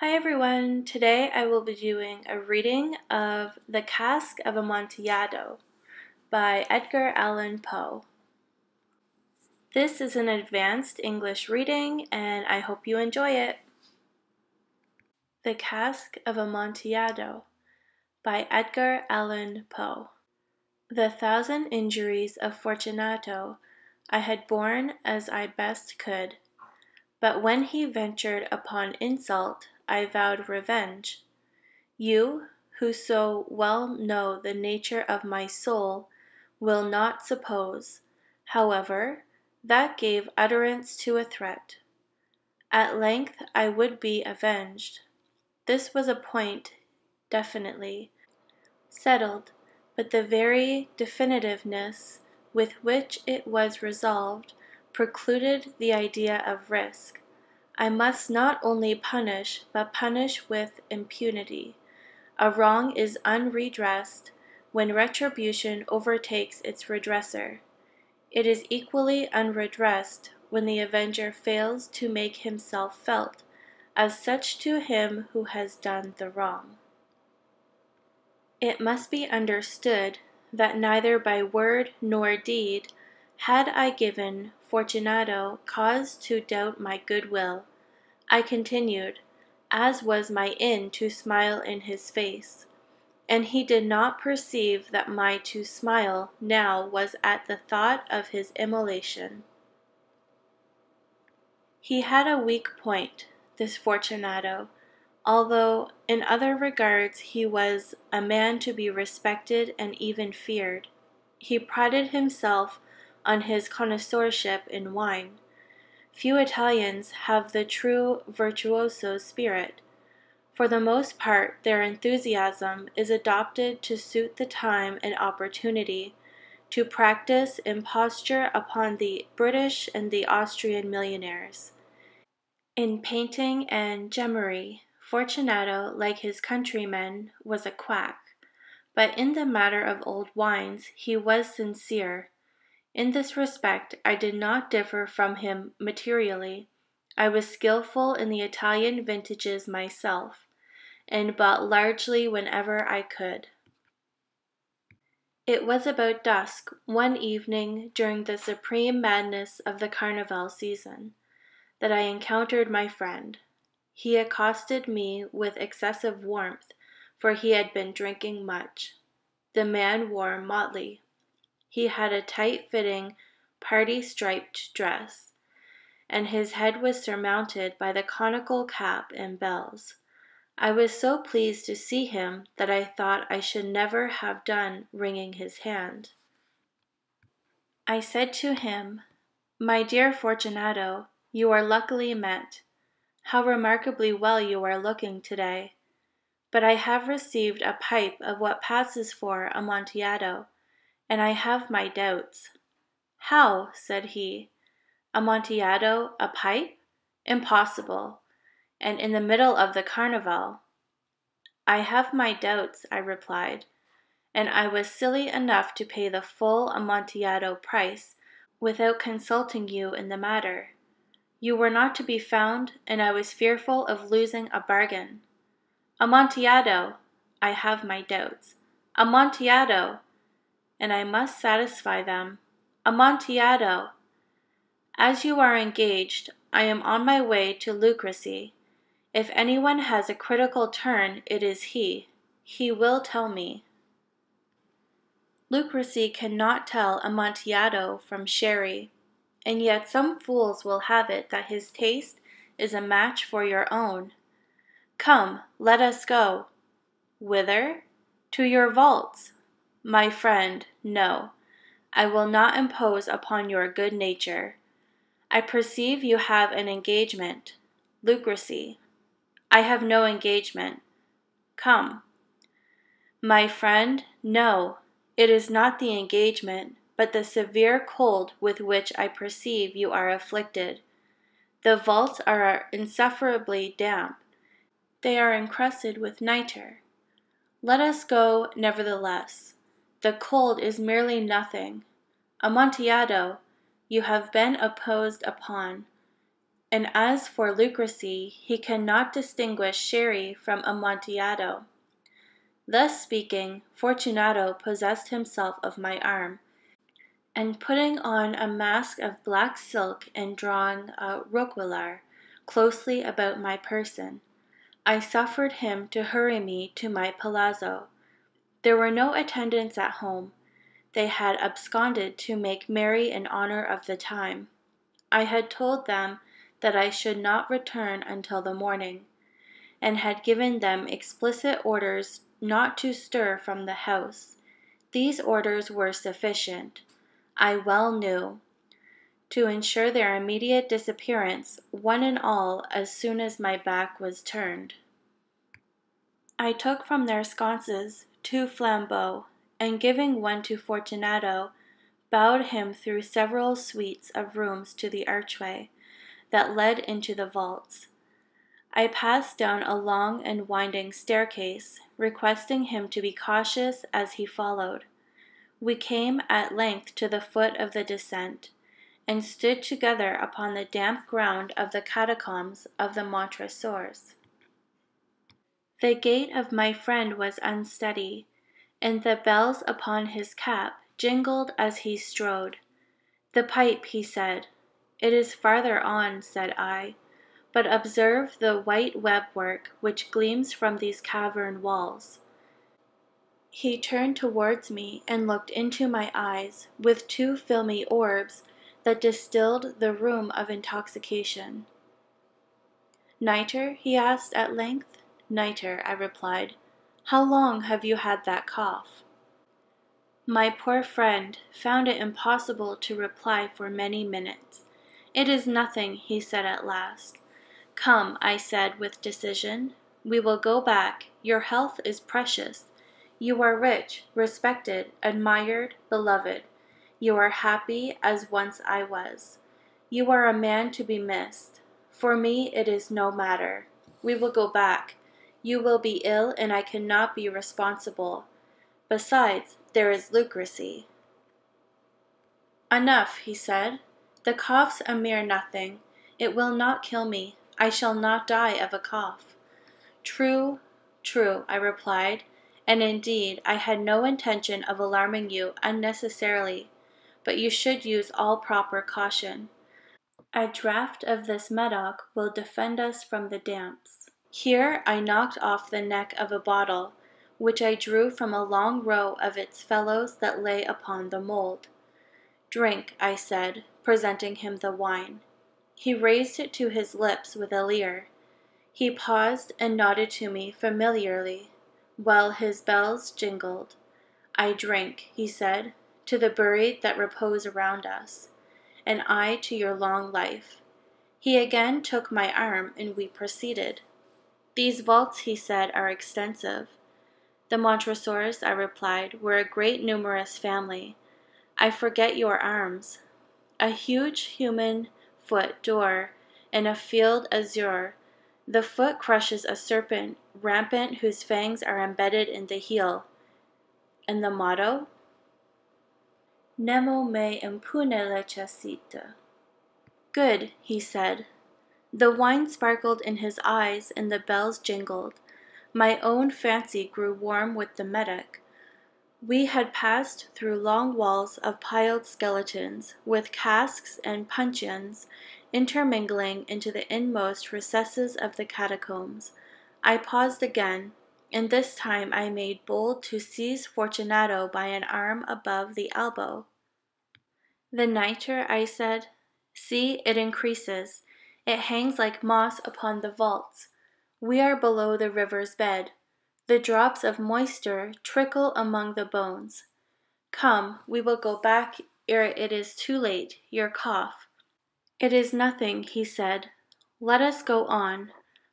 Hi everyone! Today I will be doing a reading of The Cask of Amontillado by Edgar Allan Poe. This is an advanced English reading and I hope you enjoy it. The Cask of Amontillado by Edgar Allan Poe. The 1,000 injuries of Fortunato I had borne as I best could, but when he ventured upon insult, I vowed revenge. You, who so well know the nature of my soul, will not suppose, however, that gave utterance to a threat. At length I would be avenged. This was a point definitely settled, but the very definitiveness with which it was resolved precluded the idea of risk. I must not only punish, but punish with impunity. A wrong is unredressed when retribution overtakes its redresser. It is equally unredressed when the avenger fails to make himself felt as such to him who has done the wrong. It must be understood that neither by word nor deed had I given Fortunato cause to doubt my goodwill. I continued, as was my inn to smile in his face, and he did not perceive that my to smile now was at the thought of his immolation. He had a weak point, this Fortunato, although in other regards he was a man to be respected and even feared. He prided himself on his connoisseurship in wine. Few Italians have the true virtuoso spirit. For the most part, their enthusiasm is adopted to suit the time and opportunity, to practice imposture upon the British and the Austrian millionaires. In painting and gemmery, Fortunato, like his countrymen, was a quack, but in the matter of old wines he was sincere. In this respect I did not differ from him materially. I was skillful in the Italian vintages myself, and bought largely whenever I could. It was about dusk one evening during the supreme madness of the Carnival season that I encountered my friend. He accosted me with excessive warmth, for he had been drinking much. The man wore motley. He had a tight-fitting, party-striped dress, and his head was surmounted by the conical cap and bells. I was so pleased to see him that I thought I should never have done wringing his hand. I said to him, "My dear Fortunato, you are luckily met. How remarkably well you are looking today. But I have received a pipe of what passes for Amontillado, and I have my doubts." "How?" said he. "Amontillado a pipe? Impossible! And in the middle of the Carnival." "I have my doubts," I replied, "and I was silly enough to pay the full Amontillado price without consulting you in the matter. You were not to be found, and I was fearful of losing a bargain. Amontillado! I have my doubts. Amontillado! And I must satisfy them. Amontillado! As you are engaged, I am on my way to Lucrece. If anyone has a critical turn, it is he. He will tell me." Lucrece cannot tell Amontillado from sherry, and yet some fools will have it that his taste is a match for your own. "Come, let us go." "Whither?" "To your vaults." "My friend, no. I will not impose upon your good nature. I perceive you have an engagement. Lucrece." "I have no engagement. Come." "My friend, no. It is not the engagement, but the severe cold with which I perceive you are afflicted. The vaults are insufferably damp. They are encrusted with nitre. Let us go, nevertheless. The cold is merely nothing. Amontillado, you have been imposed upon. And as for Lucrece, he cannot distinguish sherry from Amontillado. Thus speaking, Fortunato possessed himself of my arm, and putting on a mask of black silk and drawing a roquelaire closely about my person, I suffered him to hurry me to my palazzo. There were no attendants at home. They had absconded to make merry in honor of the time. I had told them that I should not return until the morning, and had given them explicit orders not to stir from the house. These orders were sufficient, I well knew, to ensure their immediate disappearance, one and all, as soon as my back was turned. I took from their sconces 2 flambeaux, and giving one to Fortunato, bowed him through several suites of rooms to the archway that led into the vaults. I passed down a long and winding staircase, requesting him to be cautious as he followed. We came at length to the foot of the descent, and stood together upon the damp ground of the catacombs of the Montresors. The gait of my friend was unsteady, and the bells upon his cap jingled as he strode. "The pipe," he said. "It is farther on," said I, "but observe the white web-work which gleams from these cavern walls." He turned towards me and looked into my eyes with 2 filmy orbs that distilled the rheum of intoxication. "Nitre?" he asked at length. "Nitre," I replied. "How long have you had that cough?" My poor friend found it impossible to reply for many minutes. "It is nothing," he said at last. "Come," I said with decision, "we will go back. Your health is precious. You are rich, respected, admired, beloved. You are happy as once I was. You are a man to be missed. For me it is no matter. We will go back. You will be ill, and I cannot be responsible. Besides, there is Lucrece." "Enough," he said. "The cough's a mere nothing. It will not kill me. I shall not die of a cough." "True, true," I replied, "and indeed I had no intention of alarming you unnecessarily, but you should use all proper caution. A draught of this Medoc will defend us from the damps." Here I knocked off the neck of a bottle, which I drew from a long row of its fellows that lay upon the mould. "Drink," I said, presenting him the wine. He raised it to his lips with a leer. He paused and nodded to me familiarly, while his bells jingled. "I drink," he said, "to the buried that repose around us, and I to your long life." He again took my arm, and we proceeded. "These vaults," he said, "are extensive." "The Montresors," I replied, "were a great numerous family. I forget your arms." A huge human foot door in a field azure. The foot crushes a serpent rampant whose fangs are embedded in the heel. And the motto? "Nemo me impune lecessit." "Good," he said. The wine sparkled in his eyes and the bells jingled. My own fancy grew warm with the Medoc. We had passed through long walls of piled skeletons, with casks and puncheons intermingling into the inmost recesses of the catacombs. I paused again, and this time I made bold to seize Fortunato by an arm above the elbow. "The nitre," I said. "See, it increases. It hangs like moss upon the vaults. We are below the river's bed. The drops of moisture trickle among the bones. Come, we will go back ere it is too late. Your cough." "It is nothing," he said. "Let us go on.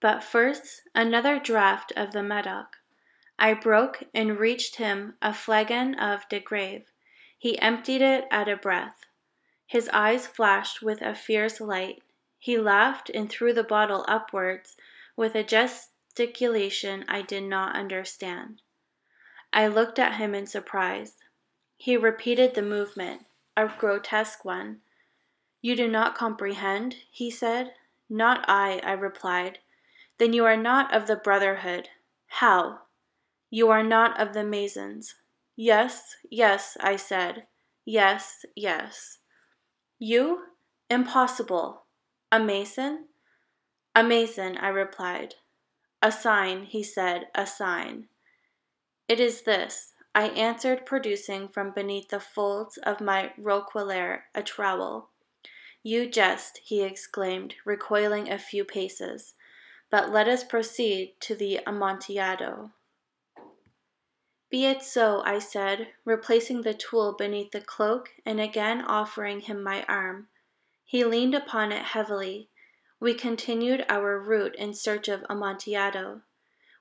But first, another draught of the Medoc." I broke and reached him a flagon of de Grave. He emptied it at a breath. His eyes flashed with a fierce light. He laughed and threw the bottle upwards with a gesticulation I did not understand. I looked at him in surprise. He repeated the movement, a grotesque one. "You do not comprehend?" he said. Not I replied. Then you are not of the Brotherhood. How? You are not of the Masons. Yes, yes, I said. Yes, yes. You? Impossible. A Mason? A Mason, I replied. A sign, he said, a sign. It is this, I answered, producing from beneath the folds of my roquelaire a trowel. You jest, he exclaimed, recoiling a few paces. But let us proceed to the Amontillado. Be it so, I said, replacing the tool beneath the cloak and again offering him my arm. He leaned upon it heavily. We continued our route in search of Amontillado.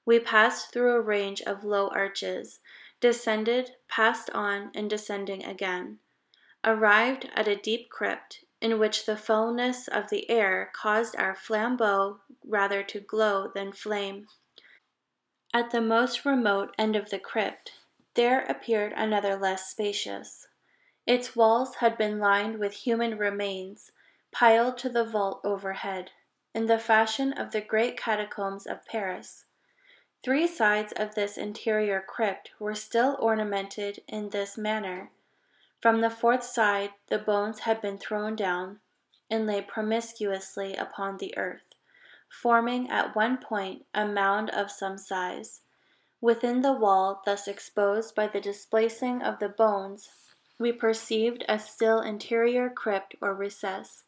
We passed through a range of low arches, descended, passed on, and descending again. Arrived at a deep crypt, in which the foulness of the air caused our flambeaux rather to glow than flame. At the most remote end of the crypt, there appeared another less spacious. Its walls had been lined with human remains, piled to the vault overhead, in the fashion of the great catacombs of Paris. 3 sides of this interior crypt were still ornamented in this manner. From the 4th side the bones had been thrown down, and lay promiscuously upon the earth, forming at one point a mound of some size. Within the wall thus exposed by the displacing of the bones, we perceived a still interior crypt or recess,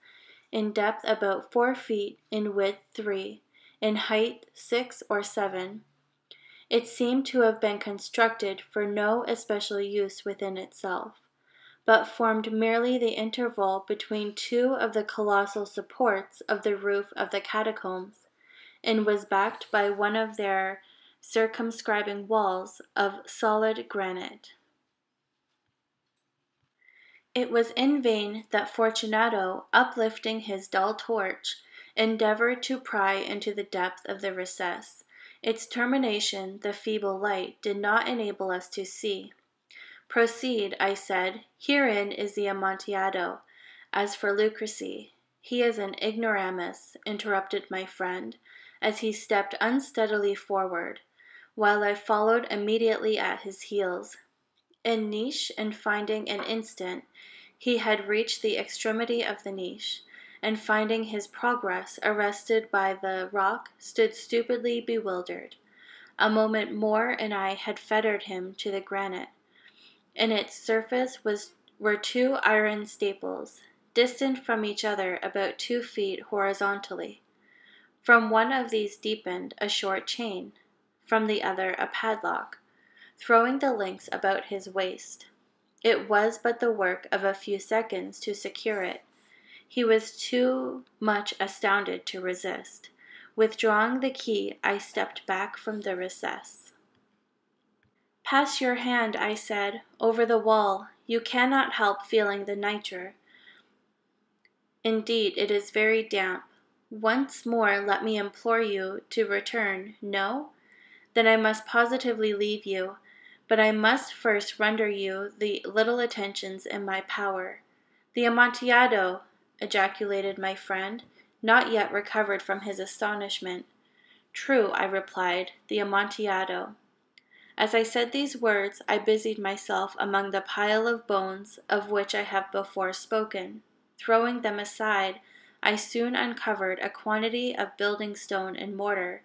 in depth about 4 feet, in width 3, in height 6 or 7. It seemed to have been constructed for no especial use within itself, but formed merely the interval between 2 of the colossal supports of the roof of the catacombs, and was backed by one of their circumscribing walls of solid granite. It was in vain that Fortunato, uplifting his dull torch, endeavored to pry into the depth of the recess. Its termination the feeble light did not enable us to see. Proceed, I said. Herein is the Amontillado. As for Lucrece, he is an ignoramus, interrupted my friend, as he stepped unsteadily forward, while I followed immediately at his heels. In niche, and finding an instant, he had reached the extremity of the niche, and finding his progress arrested by the rock, stood stupidly bewildered. A moment more and I had fettered him to the granite. In its surface were 2 iron staples, distant from each other about 2 feet horizontally. From one of these deepened a short chain, from the other a padlock, throwing the links about his waist. It was but the work of a few seconds to secure it. He was too much astounded to resist. Withdrawing the key, I stepped back from the recess. Pass your hand, I said, over the wall. You cannot help feeling the nitre. Indeed, it is very damp. Once more let me implore you to return. No? Then I must positively leave you. But I must first render you the little attentions in my power. The Amontillado! Ejaculated my friend, not yet recovered from his astonishment. True, I replied, the Amontillado. As I said these words, I busied myself among the pile of bones of which I have before spoken. Throwing them aside, I soon uncovered a quantity of building stone and mortar.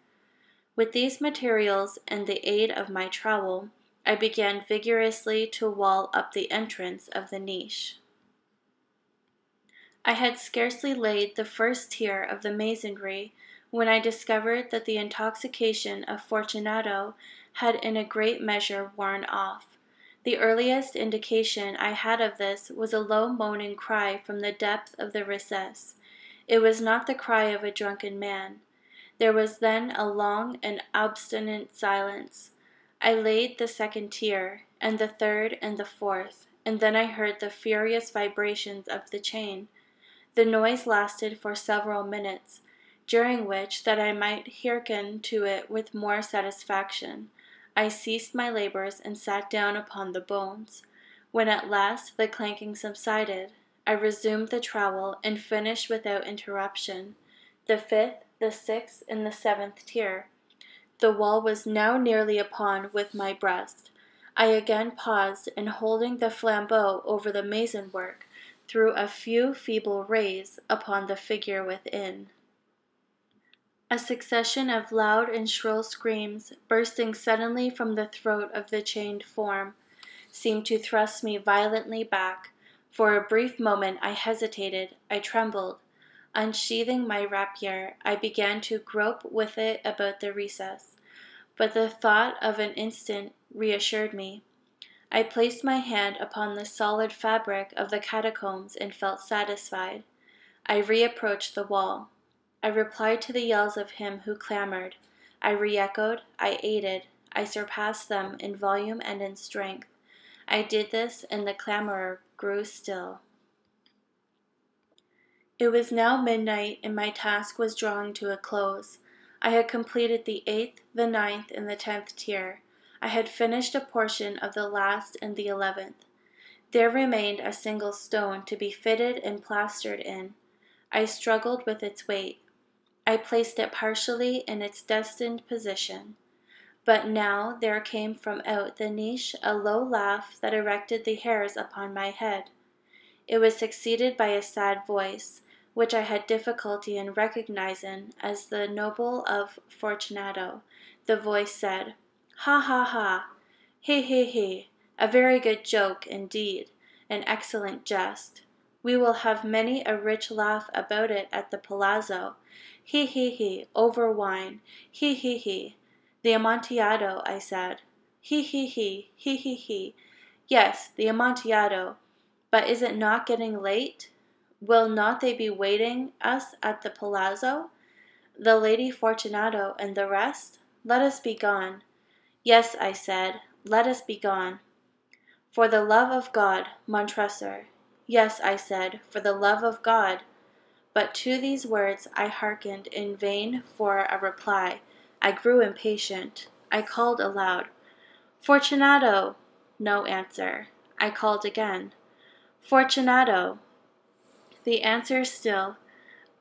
With these materials and the aid of my trowel, I began vigorously to wall up the entrance of the niche. I had scarcely laid the first tier of the masonry when I discovered that the intoxication of Fortunato had in a great measure worn off. The earliest indication I had of this was a low moaning cry from the depth of the recess. It was not the cry of a drunken man. There was then a long and obstinate silence. I laid the 2nd tier, and the 3rd and the 4th, and then I heard the furious vibrations of the chain. The noise lasted for several minutes, during which, that I might hearken to it with more satisfaction, I ceased my labors and sat down upon the bones. When at last the clanking subsided, I resumed the trowel and finished without interruption. the fifth, the sixth, and the seventh tier. The wall was now nearly upon with my breast. I again paused, and holding the flambeau over the mason work, threw a few feeble rays upon the figure within. A succession of loud and shrill screams, bursting suddenly from the throat of the chained form, seemed to thrust me violently back. For a brief moment I hesitated, I trembled. Unsheathing my rapier, I began to grope with it about the recess, but the thought of an instant reassured me. I placed my hand upon the solid fabric of the catacombs and felt satisfied. I reapproached the wall. I replied to the yells of him who clamored. I re-echoed, I aided, I surpassed them in volume and in strength. I did this, and the clamorer grew still. It was now midnight, and my task was drawing to a close. I had completed the 8th, the 9th, and the 10th tier. I had finished a portion of the last and the 11th. There remained a single stone to be fitted and plastered in. I struggled with its weight. I placed it partially in its destined position. But now there came from out the niche a low laugh that erected the hairs upon my head. It was succeeded by a sad voice, which I had difficulty in recognizing as the noble of Fortunato. The voice said, "Ha, ha, ha! He, he, he! A very good joke, indeed, an excellent jest. We will have many a rich laugh about it at the palazzo. He, he, he! Over wine! He, he, he! The Amontillado," I said. "He, he, he! He, he, he! Yes, the Amontillado. But is it not getting late? Will not they be waiting us at the palazzo? The Lady Fortunato and the rest? Let us be gone." "Yes," I said, "let us be gone." "For the love of God, Montresor." "Yes," I said, "for the love of God." But to these words I hearkened in vain for a reply. I grew impatient. I called aloud, "Fortunato!" No answer. I called again, "Fortunato!" The answer still.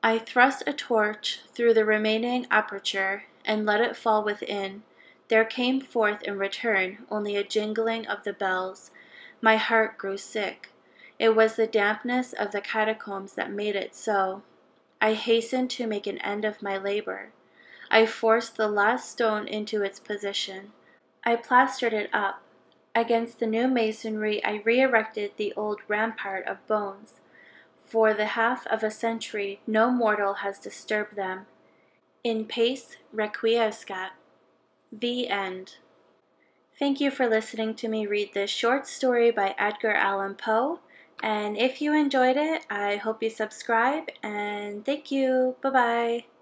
I thrust a torch through the remaining aperture and let it fall within. There came forth in return only a jingling of the bells. My heart grew sick. It was the dampness of the catacombs that made it so. I hastened to make an end of my labor. I forced the last stone into its position. I plastered it up. Against the new masonry I re-erected the old rampart of bones. For the half of a century no mortal has disturbed them. In pace requiescat. The end. Thank you for listening to me read this short story by Edgar Allan Poe. And if you enjoyed it, I hope you subscribe, and thank you. Bye-bye.